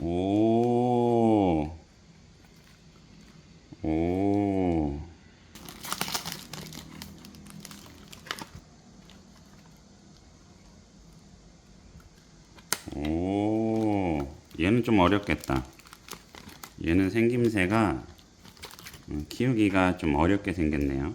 오. 오. 오. 얘는 좀 어렵겠다. 얘는 생김새가 키우기가 좀 어렵게 생겼네요.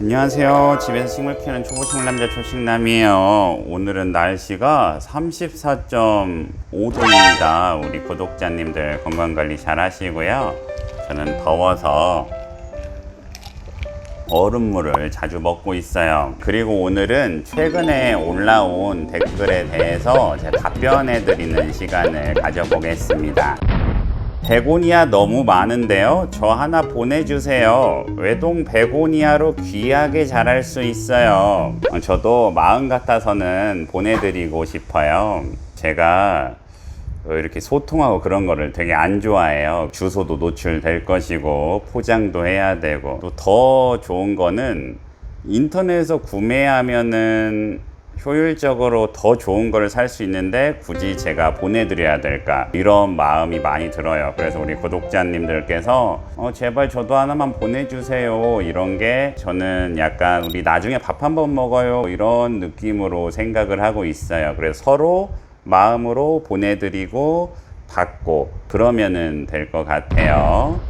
안녕하세요. 집에서 식물 키우는 초보식물 남자 초식남이에요. 오늘은 날씨가 34.5도입니다. 우리 구독자님들 건강관리 잘 하시고요. 저는 더워서 얼음물을 자주 먹고 있어요. 그리고 오늘은 최근에 올라온 댓글에 대해서 제가 답변해 드리는 시간을 가져보겠습니다. 베고니아 너무 많은데요. 저 하나 보내주세요. 외동 베고니아로 귀하게 자랄 수 있어요. 저도 마음 같아서는 보내드리고 싶어요. 제가 이렇게 소통하고 그런 거를 되게 안 좋아해요. 주소도 노출될 것이고 포장도 해야 되고, 또 더 좋은 거는 인터넷에서 구매하면은 효율적으로 더 좋은 걸 살 수 있는데 굳이 제가 보내드려야 될까, 이런 마음이 많이 들어요. 그래서 우리 구독자님들께서 제발 저도 하나만 보내주세요, 이런 게 저는 약간 우리 나중에 밥 한번 먹어요, 이런 느낌으로 생각을 하고 있어요. 그래서 서로 마음으로 보내드리고 받고 그러면은 될 것 같아요.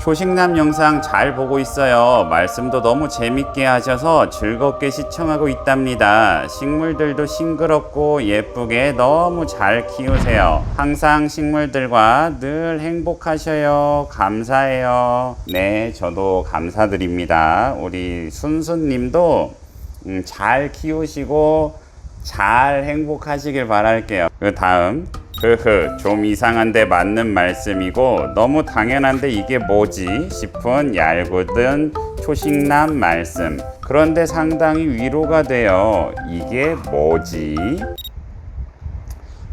초식남 영상 잘 보고 있어요. 말씀도 너무 재밌게 하셔서 즐겁게 시청하고 있답니다. 식물들도 싱그럽고 예쁘게 너무 잘 키우세요. 항상 식물들과 늘 행복하셔요. 감사해요. 네, 저도 감사드립니다. 우리 순순님도 잘 키우시고 잘 행복하시길 바랄게요. 그 다음, 좀 이상한데 맞는 말씀이고 너무 당연한데 이게 뭐지 싶은 얄궂은 초식남 말씀. 그런데 상당히 위로가 돼요. 이게 뭐지?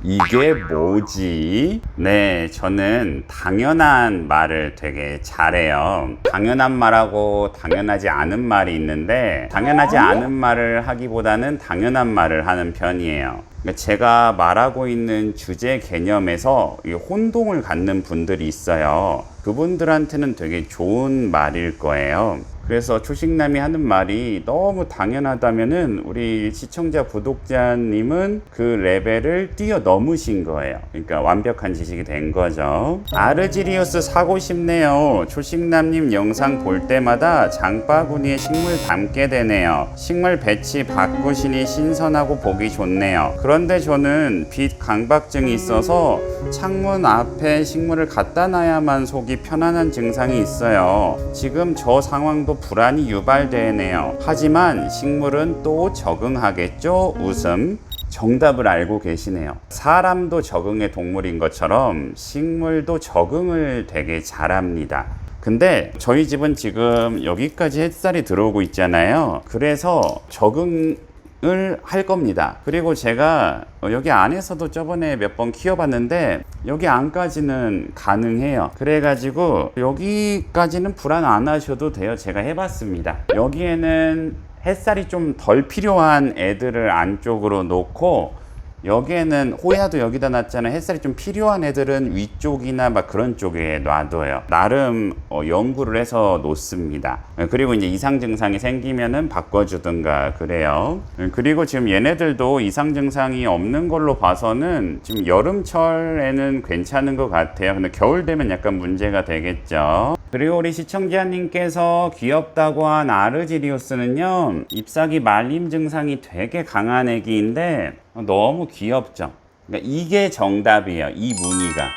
이게 뭐지? 네, 저는 당연한 말을 되게 잘해요. 당연한 말하고 당연하지 않은 말이 있는데, 당연하지 않은 말을 하기보다는 당연한 말을 하는 편이에요. 제가 말하고 있는 주제 개념에서 혼동을 갖는 분들이 있어요. 그분들한테는 되게 좋은 말일 거예요. 그래서 초식남이 하는 말이 너무 당연하다면은 우리 시청자 구독자님은 그 레벨을 뛰어넘으신 거예요. 그러니까 완벽한 지식이 된 거죠. 아르지리우스 사고 싶네요. 초식남님 영상 볼 때마다 장바구니에 식물 담게 되네요. 식물 배치 바꾸시니 신선하고 보기 좋네요. 그런데 저는 빛 강박증이 있어서 창문 앞에 식물을 갖다 놔야만 속이 편안한 증상이 있어요. 지금 저 상황도 불안이 유발되네요. 하지만 식물은 또 적응하겠죠? 웃음. 정답을 알고 계시네요. 사람도 적응의 동물인 것처럼 식물도 적응을 되게 잘합니다. 근데 저희 집은 지금 여기까지 햇살이 들어오고 있잖아요. 그래서 적응을 할 겁니다. 그리고 제가 여기 안에서도 저번에 몇 번 키워봤는데 여기 안까지는 가능해요. 그래가지고 여기까지는 불안 안 하셔도 돼요. 제가 해봤습니다. 여기에는 햇살이 좀 덜 필요한 애들을 안쪽으로 놓고, 여기에는 호야도 여기다 놨잖아요. 햇살이 좀 필요한 애들은 위쪽이나 막 그런 쪽에 놔둬요. 나름 연구를 해서 놓습니다. 그리고 이제 이상 증상이 생기면은 바꿔주든가 그래요. 그리고 지금 얘네들도 이상 증상이 없는 걸로 봐서는 지금 여름철에는 괜찮은 것 같아요. 근데 겨울 되면 약간 문제가 되겠죠. 그리고 우리 시청자님께서 귀엽다고 한 아르지리우스는요, 잎사귀 말림 증상이 되게 강한 애기인데 너무 귀엽죠. 그러니까 이게 정답이에요. 이 무늬가.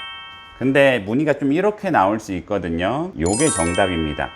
근데 무늬가 좀 이렇게 나올 수 있거든요. 요게 정답입니다.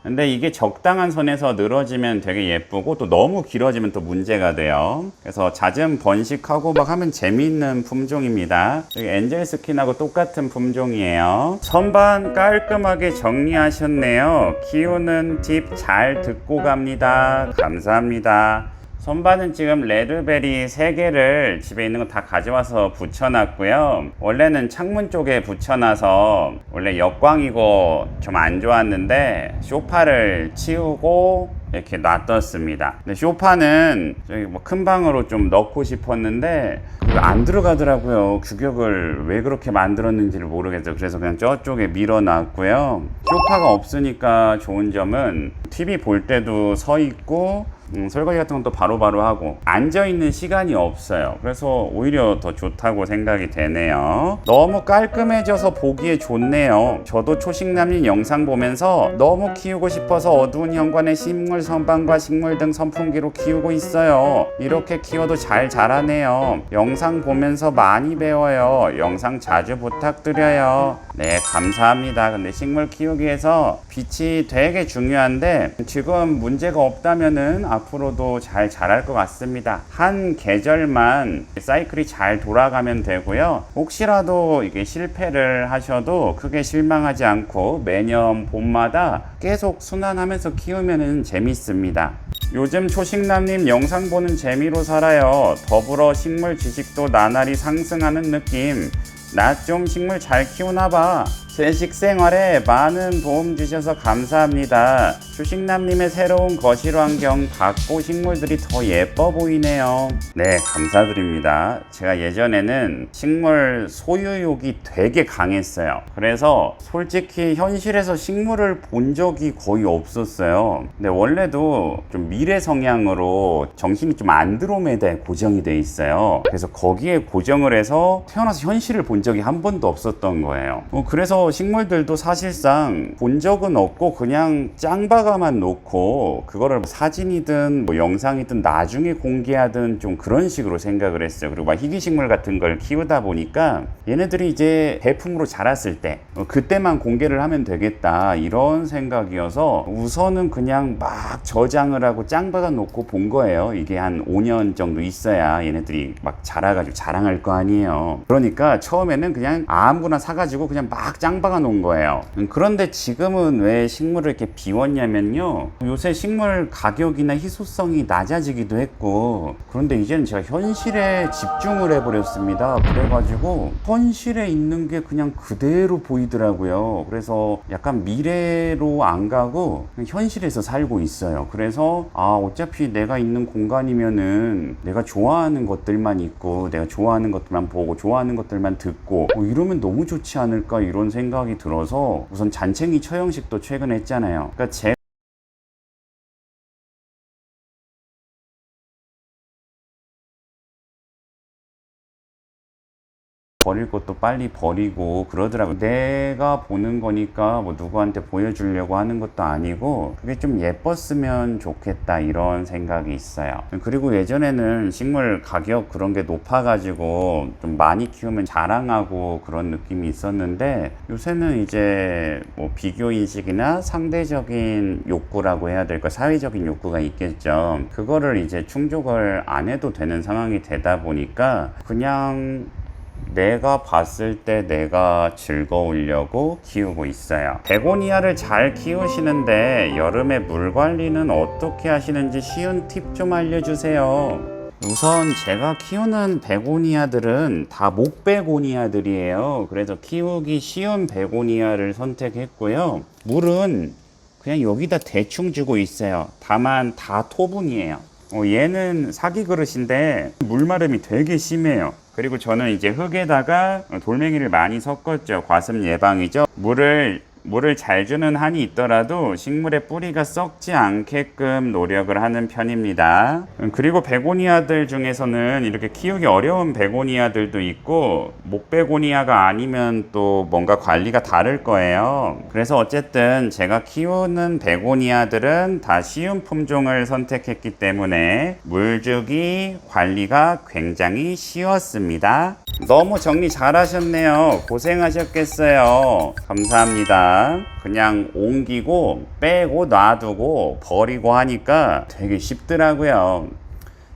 근데 이게 적당한 선에서 늘어지면 되게 예쁘고 또 너무 길어지면 또 문제가 돼요. 그래서 잦은 번식하고 막 하면 재미있는 품종입니다. 여기 엔젤 스킨하고 똑같은 품종이에요. 선반 깔끔하게 정리하셨네요. 키우는 팁 잘 듣고 갑니다. 감사합니다. 선반은 지금 레드베리 3개를 집에 있는 거 다 가져와서 붙여놨고요. 원래는 창문 쪽에 붙여놔서 원래 역광이고 좀 안 좋았는데 소파를 치우고 이렇게 놔뒀습니다. 근데 소파는 저기 뭐 큰 방으로 좀 넣고 싶었는데 안 들어가더라고요. 규격을 왜 그렇게 만들었는지를 모르겠어요. 그래서 그냥 저쪽에 밀어놨고요. 소파가 없으니까 좋은 점은 TV 볼 때도 서 있고 설거지 같은 건 또 바로바로 하고 앉아있는 시간이 없어요. 그래서 오히려 더 좋다고 생각이 되네요. 너무 깔끔해져서 보기에 좋네요. 저도 초식남님 영상 보면서 너무 키우고 싶어서 어두운 현관에 식물 선반과 식물 등 선풍기로 키우고 있어요. 이렇게 키워도 잘 자라네요. 영상 보면서 많이 배워요. 영상 자주 부탁드려요. 네, 감사합니다. 근데 식물 키우기에서 빛이 되게 중요한데 지금 문제가 없다면은 앞으로도 잘 자랄 것 같습니다. 한 계절만 사이클이 잘 돌아가면 되고요. 혹시라도 이게 실패를 하셔도 크게 실망하지 않고 매년 봄마다 계속 순환하면서 키우면 재밌습니다. 요즘 초식남님 영상 보는 재미로 살아요. 더불어 식물 지식도 나날이 상승하는 느낌. 나 좀 식물 잘 키우나봐. 제 식생활에 많은 도움 주셔서 감사합니다. 초식남님의 새로운 거실 환경 가꾸 식물들이 더 예뻐 보이네요. 네, 감사드립니다. 제가 예전에는 식물 소유욕이 되게 강했어요. 그래서 솔직히 현실에서 식물을 본 적이 거의 없었어요. 근데 원래도 좀 미래 성향으로 정신이 좀 안드로메다에 고정이 돼 있어요. 그래서 거기에 고정을 해서 태어나서 현실을 본 적이 한 번도 없었던 거예요. 그래서 식물들도 사실상 본 적은 없고 그냥 짱바가만 놓고 그거를 사진이든 뭐 영상이든 나중에 공개하든 좀 그런 식으로 생각을 했어요. 그리고 막 희귀식물 같은 걸 키우다 보니까 얘네들이 이제 대품으로 자랐을 때 그때만 공개를 하면 되겠다 이런 생각이어서 우선은 그냥 막 저장을 하고 짱바가 놓고 본 거예요. 이게 한 5년 정도 있어야 얘네들이 막 자라가지고 자랑할 거 아니에요. 그러니까 처음에는 그냥 아무거나 사가지고 그냥 막 짱박아 놓은 거예요. 그런데 지금은 왜 식물을 이렇게 비웠냐면요, 요새 식물 가격이나 희소성이 낮아지기도 했고, 그런데 이제는 제가 현실에 집중을 해버렸습니다. 그래가지고 현실에 있는 게 그냥 그대로 보이더라고요. 그래서 약간 미래로 안 가고 현실에서 살고 있어요. 그래서 어차피 내가 있는 공간이면은 내가 좋아하는 것들만 있고 내가 좋아하는 것들만 보고 좋아하는 것들만 듣고 이러면 너무 좋지 않을까 이런 생각이 들어서 우선 잔챙이 처형식도 최근에 했잖아요. 그러니까 버릴 것도 빨리 버리고 그러더라고요. 내가 보는 거니까 뭐 누구한테 보여주려고 하는 것도 아니고 그게 좀 예뻤으면 좋겠다 이런 생각이 있어요. 그리고 예전에는 식물 가격 그런 게 높아가지고 좀 많이 키우면 자랑하고 그런 느낌이 있었는데 요새는 이제 뭐 비교인식이나 상대적인 욕구라고 해야 될까, 사회적인 욕구가 있겠죠. 그거를 이제 충족을 안 해도 되는 상황이 되다 보니까 그냥 내가 봤을 때 내가 즐거우려고 키우고 있어요. 베고니아를 잘 키우시는데 여름에 물 관리는 어떻게 하시는지 쉬운 팁 좀 알려주세요. 우선 제가 키우는 베고니아들은 다 목베고니아들이에요. 그래서 키우기 쉬운 베고니아를 선택했고요. 물은 그냥 여기다 대충 주고 있어요. 다만 다 토분이에요. 얘는 사기 그릇인데 물마름이 되게 심해요. 그리고 저는 이제 흙에다가 돌멩이를 많이 섞었죠. 과습 예방이죠. 물을 물을 잘 주는 한이 있더라도 식물의 뿌리가 썩지 않게끔 노력을 하는 편입니다. 그리고 베고니아들 중에서는 이렇게 키우기 어려운 베고니아들도 있고 목베고니아가 아니면 또 뭔가 관리가 다를 거예요. 그래서 어쨌든 제가 키우는 베고니아들은 다 쉬운 품종을 선택했기 때문에 물주기 관리가 굉장히 쉬웠습니다. 너무 정리 잘 하셨네요. 고생하셨겠어요. 감사합니다. 그냥 옮기고 빼고 놔두고 버리고 하니까 되게 쉽더라고요.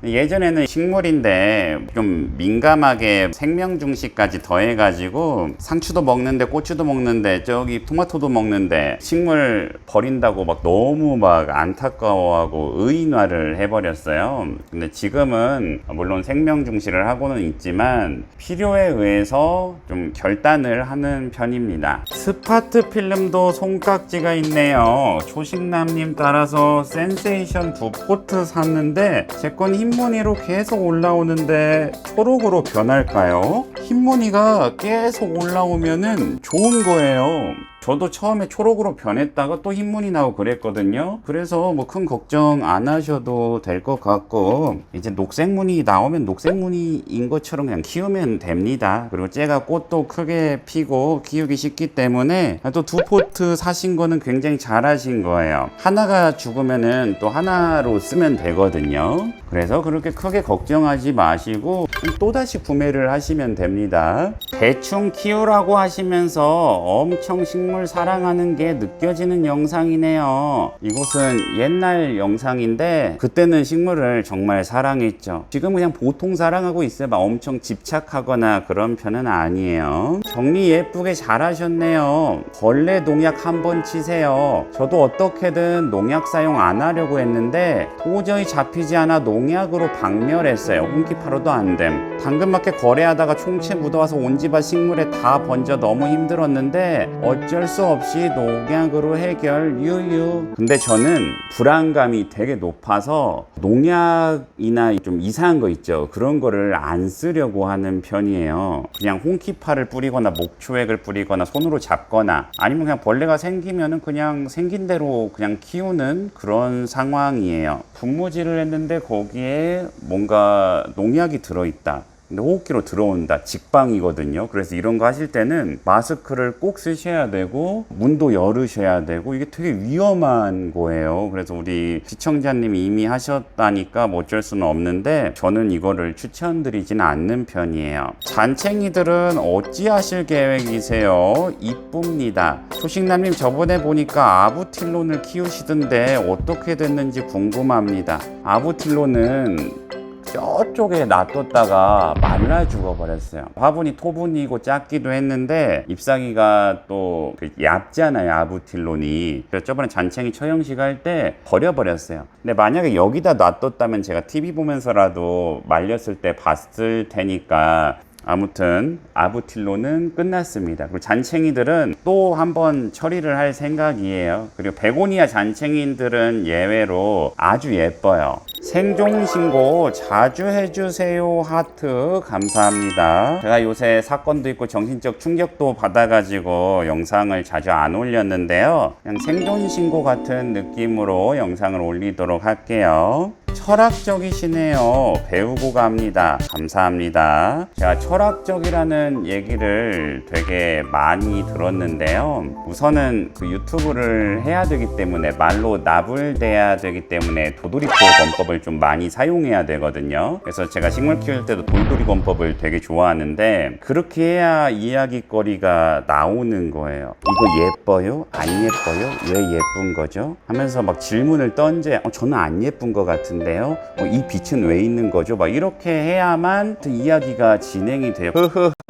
예전에는 식물인데 좀 민감하게 생명중시까지 더해가지고 상추도 먹는데 고추도 먹는데 저기 토마토도 먹는데 식물 버린다고 막 너무 막 안타까워하고 의인화를 해버렸어요. 근데 지금은 물론 생명중시를 하고는 있지만 필요에 의해서 좀 결단을 하는 편입니다. 스파트 필름도 손깍지가 있네요. 초식남님 따라서 센세이션 2포트 샀는데 제 건 흰무늬로 계속 올라오는데 초록으로 변할까요? 흰무늬가 계속 올라오면은 좋은 거예요. 저도 처음에 초록으로 변했다가 또 흰무늬 나고 그랬거든요. 그래서 뭐 큰 걱정 안 하셔도 될 것 같고 이제 녹색무늬 나오면 녹색무늬인 것처럼 그냥 키우면 됩니다. 그리고 째가 꽃도 크게 피고 키우기 쉽기 때문에 또 2포트 사신 거는 굉장히 잘하신 거예요. 하나가 죽으면은 또 하나로 쓰면 되거든요. 그래서 그렇게 크게 걱정하지 마시고 또다시 구매를 하시면 됩니다. 대충 키우라고 하시면서 엄청 식물 사랑하는 게 느껴지는 영상이네요. 이곳은 옛날 영상인데 그때는 식물을 정말 사랑했죠. 지금 그냥 보통 사랑하고 있어요. 막 엄청 집착하거나 그런 편은 아니에요. 정리 예쁘게 잘 하셨네요. 벌레 농약 한번 치세요. 저도 어떻게든 농약 사용 안 하려고 했는데 도저히 잡히지 않아 농약으로 박멸했어요. 홍키파로도 안 됨. 당근마켓 거래하다가 총채 묻어와서 온 집안 식물에 다 번져 너무 힘들었는데 어쩔 수 없이 농약으로 해결 유유. 근데 저는 불안감이 되게 높아서 농약이나 좀 이상한 거 있죠. 그런 거를 안 쓰려고 하는 편이에요. 그냥 홍키파를 뿌리거나 목초액을 뿌리거나 손으로 잡거나 아니면 그냥 벌레가 생기면은 그냥 생긴 대로 그냥 키우는 그런 상황이에요. 분무질을 했는데 거기에 뭔가 농약이 들어있다. 근데 호흡기로 들어온다. 직방이거든요. 그래서 이런 거 하실 때는 마스크를 꼭 쓰셔야 되고 문도 열으셔야 되고 이게 되게 위험한 거예요. 그래서 우리 시청자님이 이미 하셨다니까 뭐 어쩔 수는 없는데 저는 이거를 추천드리지는 않는 편이에요. 잔챙이들은 어찌 하실 계획이세요? 이쁩니다. 초식남님 저번에 보니까 아부틸론을 키우시던데 어떻게 됐는지 궁금합니다. 아부틸론은 저쪽에 놔뒀다가 말라 죽어버렸어요. 화분이 토분이고 작기도 했는데 잎사귀가 또 얇잖아요, 아부틸론이. 그래서 저번에 잔챙이 처형식 할 때 버려버렸어요. 근데 만약에 여기다 놔뒀다면 제가 TV 보면서라도 말렸을 때 봤을 테니까 아무튼 아부틸론은 끝났습니다. 그리고 잔챙이들은 또 한번 처리를 할 생각이에요. 그리고 베고니아 잔챙이들은 예외로 아주 예뻐요. 생존 신고 자주 해주세요 하트 감사합니다. 제가 요새 사건도 있고 정신적 충격도 받아가지고 영상을 자주 안 올렸는데요. 그냥 생존 신고 같은 느낌으로 영상을 올리도록 할게요. 철학적이시네요. 배우고 갑니다. 감사합니다. 제가 철학적이라는 얘기를 되게 많이 들었는데요. 우선은 그 유튜브를 해야 되기 때문에 말로 나불대야 되기 때문에 도돌이표 권법을 좀 많이 사용해야 되거든요. 그래서 제가 식물 키울 때도 돌돌이 권법을 되게 좋아하는데 그렇게 해야 이야기거리가 나오는 거예요. 이거 예뻐요? 안 예뻐요? 왜 예쁜 거죠? 하면서 막 질문을 던져. 저는 안 예쁜 것 같은데 이 빛은 왜 있는 거죠? 막 이렇게 해야만 이야기가 진행이 돼요.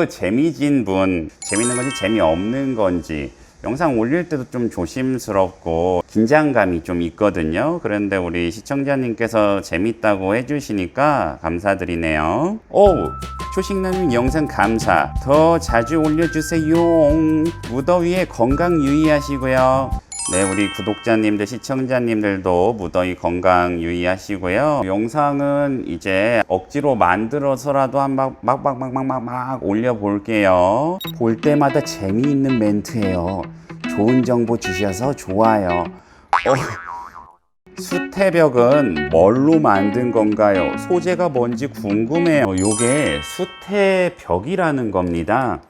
재미진 분, 재밌는 건지 재미없는 건지 영상 올릴 때도 좀 조심스럽고 긴장감이 좀 있거든요. 그런데 우리 시청자님께서 재밌다고 해주시니까 감사드리네요. 초식남님 영상 감사. 더 자주 올려주세요. 무더위에 건강 유의하시고요. 네, 우리 구독자님들, 시청자님들도 무더위 건강 유의하시고요. 영상은 이제 억지로 만들어서라도 막 올려볼게요. 볼 때마다 재미있는 멘트예요. 좋은 정보 주셔서 좋아요. 수태벽은 뭘로 만든 건가요? 소재가 뭔지 궁금해요. 요게 수태벽이라는 겁니다.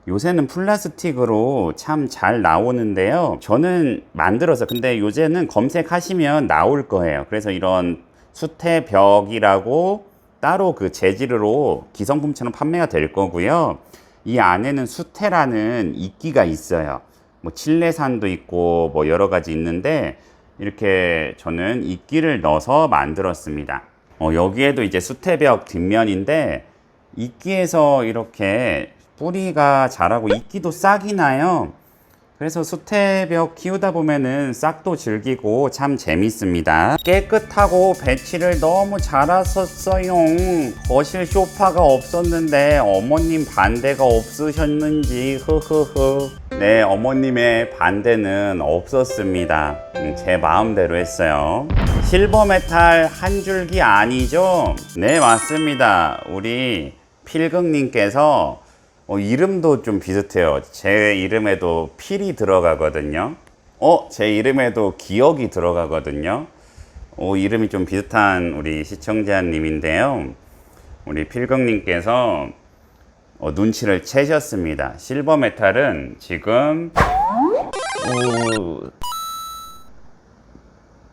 요새는 플라스틱으로 참 잘 나오는데요. 저는 만들어서, 근데 요새는 검색하시면 나올 거예요. 그래서 이런 수태벽이라고 따로 그 재질로 기성품처럼 판매가 될 거고요. 이 안에는 수태라는 이끼가 있어요. 뭐 칠레산도 있고 뭐 여러 가지 있는데, 이렇게 저는 이끼를 넣어서 만들었습니다. 여기에도 이제 수태벽 뒷면인데, 이끼에서 이렇게 뿌리가 자라고 이끼도 싹이 나요. 그래서 수태벽 키우다 보면은 싹도 즐기고 참 재밌습니다. 깨끗하고 배치를 너무 잘하셨어요. 거실 소파가 없었는데 어머님 반대가 없으셨는지 흐흐흐. 네, 어머님의 반대는 없었습니다. 제 마음대로 했어요. 실버메탈 한 줄기 아니죠? 네, 맞습니다. 우리 필극님께서 이름도 좀 비슷해요. 제 이름에도 필이 들어가거든요. 제 이름에도 기억이 들어가거든요. 이름이 좀 비슷한 우리 시청자님인데요. 우리 필극님께서 눈치를 채셨습니다. 실버메탈은 지금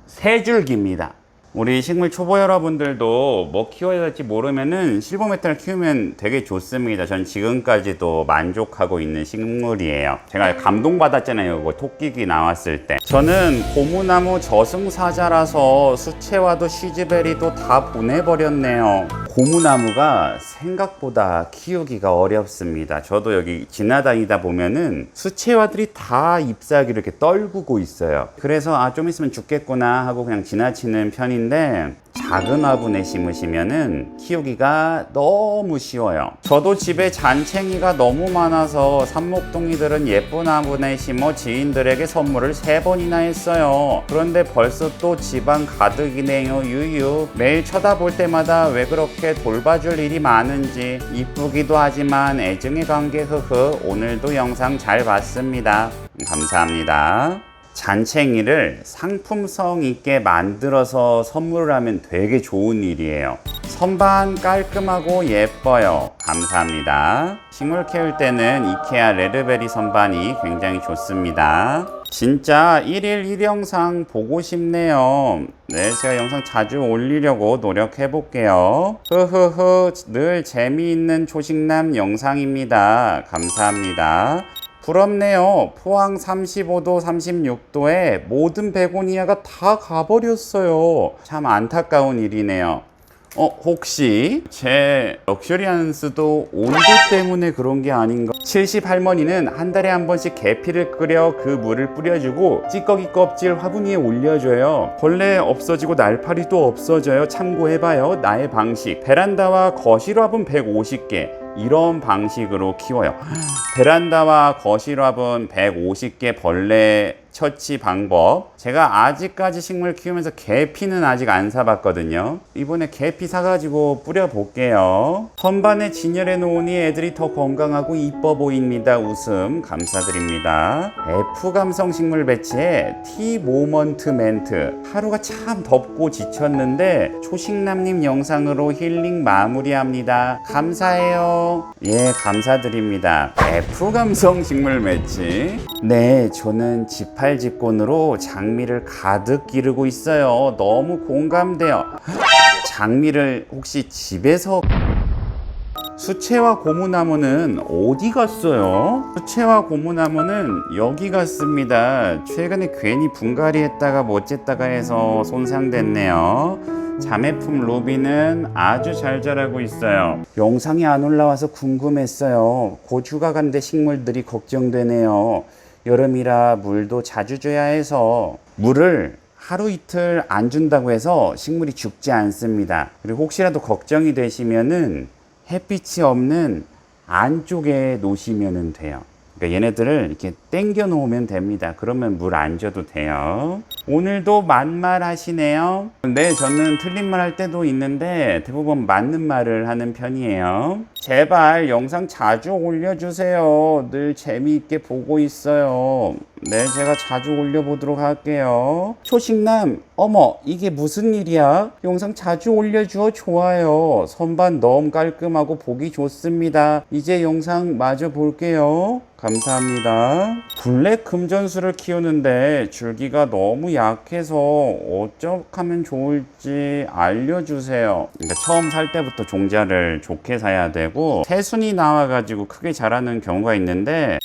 세 줄기입니다. 우리 식물 초보 여러분들도 뭐 키워야 될지 모르면은 실버메탈 키우면 되게 좋습니다. 전 지금까지도 만족하고 있는 식물이에요. 제가 감동받았잖아요. 이거 토끼기 나왔을 때. 저는 고무나무 저승사자라서 수채화도 시즈베리도 다 보내버렸네요. 고무나무가 생각보다 키우기가 어렵습니다. 저도 여기 지나다니다 보면은 수채화들이 다 잎사귀를 이렇게 떨구고 있어요. 그래서 좀 있으면 죽겠구나 하고 그냥 지나치는 편인데, 작은 화분에 심으시면은 키우기가 너무 쉬워요. 저도 집에 잔챙이가 너무 많아서 삽목동이들은 예쁜 화분에 심어 지인들에게 선물을 3번이나 했어요. 그런데 벌써 또 집안 가득이네요. 유유. 매일 쳐다볼 때마다 왜 그렇게 돌봐줄 일이 많은지. 이쁘기도 하지만 애증의 관계 흐흐. 오늘도 영상 잘 봤습니다. 감사합니다. 잔챙이를 상품성 있게 만들어서 선물을 하면 되게 좋은 일이에요. 선반 깔끔하고 예뻐요. 감사합니다. 식물 키울 때는 이케아 레드베리 선반이 굉장히 좋습니다. 진짜 1일 1영상 보고 싶네요. 네, 제가 영상 자주 올리려고 노력해 볼게요. 흐흐흐. 늘 재미있는 초식남 영상입니다. 감사합니다. 부럽네요. 포항 35도, 36도에 모든 베고니아가 다 가버렸어요. 참 안타까운 일이네요. 혹시 제 럭셔리한스도 온도 때문에 그런 게 아닌가? 70 할머니는 한 달에 한 번씩 계피를 끓여 그 물을 뿌려주고 찌꺼기 껍질 화분 위에 올려줘요. 벌레 없어지고 날파리도 없어져요. 참고해봐요. 나의 방식. 베란다와 거실 화분 150개. 이런 방식으로 키워요. 베란다와 거실 화분 150개 벌레 처치 방법. 제가 아직까지 식물 키우면서 계피는 아직 안 사봤거든요. 이번에 계피 사가지고 뿌려볼게요. 선반에 진열해 놓으니 애들이 더 건강하고 이뻐 보입니다. 웃음 감사드립니다. F감성 식물 배치에 티모먼트 멘트. 하루가 참 덥고 지쳤는데 초식남님 영상으로 힐링 마무리합니다. 감사해요. 예, 감사드립니다. F감성 식물 배치. 네, 저는 지팔직곤으로 장미를 가득 기르고 있어요. 너무 공감돼요. 장미를 혹시 집에서... 수채화 고무나무는 어디 갔어요? 수채화 고무나무는 여기 갔습니다. 최근에 괜히 분갈이 했다가 못 쟀다가 해서 손상됐네요. 자매품 루비는 아주 잘 자라고 있어요. 영상이 안 올라와서 궁금했어요. 고주가 간데 식물들이 걱정되네요. 여름이라 물도 자주 줘야 해서. 물을 하루 이틀 안 준다고 해서 식물이 죽지 않습니다. 그리고 혹시라도 걱정이 되시면은 햇빛이 없는 안쪽에 놓으시면 돼요. 그러니까 얘네들을 이렇게 당겨 놓으면 됩니다. 그러면 물 안 줘도 돼요. 오늘도 만말하시네요. 네, 저는 틀린 말 할 때도 있는데 대부분 맞는 말을 하는 편이에요. 제발 영상 자주 올려주세요. 늘 재미있게 보고 있어요. 네, 제가 자주 올려보도록 할게요. 초식남, 어머, 이게 무슨 일이야? 영상 자주 올려줘. 좋아요. 선반 너무 깔끔하고 보기 좋습니다. 이제 영상 마저 볼게요. 감사합니다. 블랙 금전수를 키우는데 줄기가 너무 약해서 어쩌면 좋을지 알려주세요. 그러니까 처음 살 때부터 종자를 좋게 사야 되고 새순이 나와가지고 크게 자라는 경우가 있는데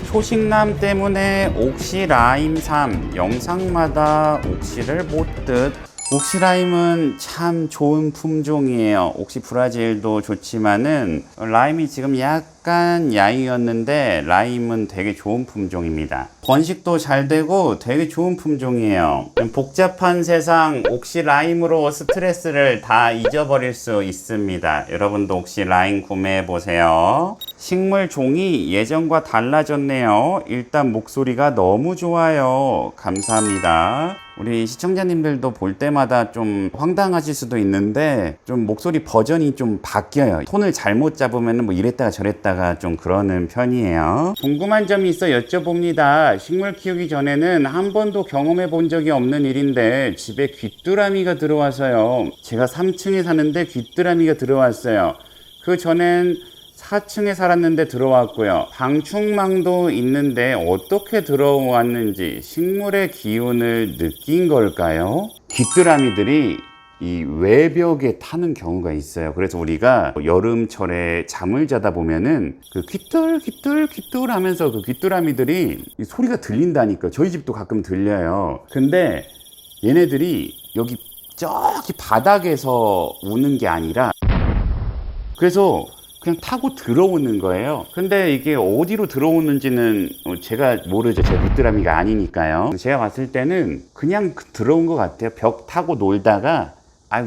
초식남 때문에 옥시라임삼 영상마다 옥시를 못 듯. 옥시라임은 참 좋은 품종이에요. 옥시 브라질도 좋지만은 라임이 지금 약간 야이였는데 라임은 되게 좋은 품종입니다. 번식도 잘 되고 되게 좋은 품종이에요. 복잡한 세상 옥시라임으로 스트레스를 다 잊어버릴 수 있습니다. 여러분도 옥시라임 구매해 보세요. 식물 종이 예전과 달라졌네요. 일단 목소리가 너무 좋아요. 감사합니다. 우리 시청자님들도 볼 때마다 좀 황당하실 수도 있는데 좀 목소리 버전이 좀 바뀌어요. 톤을 잘못 잡으면 뭐 이랬다가 저랬다가 좀 그러는 편이에요. 궁금한 점이 있어 여쭤봅니다. 식물 키우기 전에는 한 번도 경험해 본 적이 없는 일인데 집에 귀뚜라미가 들어와서요. 제가 3층에 사는데 귀뚜라미가 들어왔어요. 그 전엔 4층에 살았는데 들어왔고요. 방충망도 있는데 어떻게 들어왔는지 식물의 기운을 느낀 걸까요? 귀뚜라미들이 이 외벽에 타는 경우가 있어요. 그래서 우리가 여름철에 잠을 자다 보면은 그 귀뚤 하면서 그 귀뚜라미들이 소리가 들린다니까. 저희 집도 가끔 들려요. 근데 얘네들이 여기 저기 바닥에서 우는 게 아니라 그래서 그냥 타고 들어오는 거예요. 근데 이게 어디로 들어오는지는 제가 모르죠. 제 귀뚜라미가 아니니까요. 제가 봤을 때는 그냥 들어온 것 같아요. 벽 타고 놀다가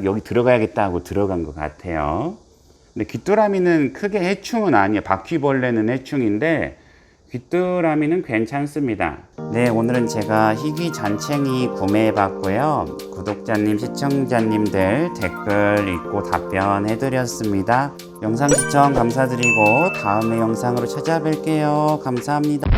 여기 들어가야겠다 하고 들어간 것 같아요. 근데 귀뚜라미는 크게 해충은 아니에요. 바퀴벌레는 해충인데 귀뚜라미는 괜찮습니다. 네, 오늘은 제가 희귀 잔챙이 구매해 봤고요. 구독자님, 시청자님들 댓글 읽고 답변해 드렸습니다. 영상 시청 감사드리고 다음에 영상으로 찾아뵐게요. 감사합니다.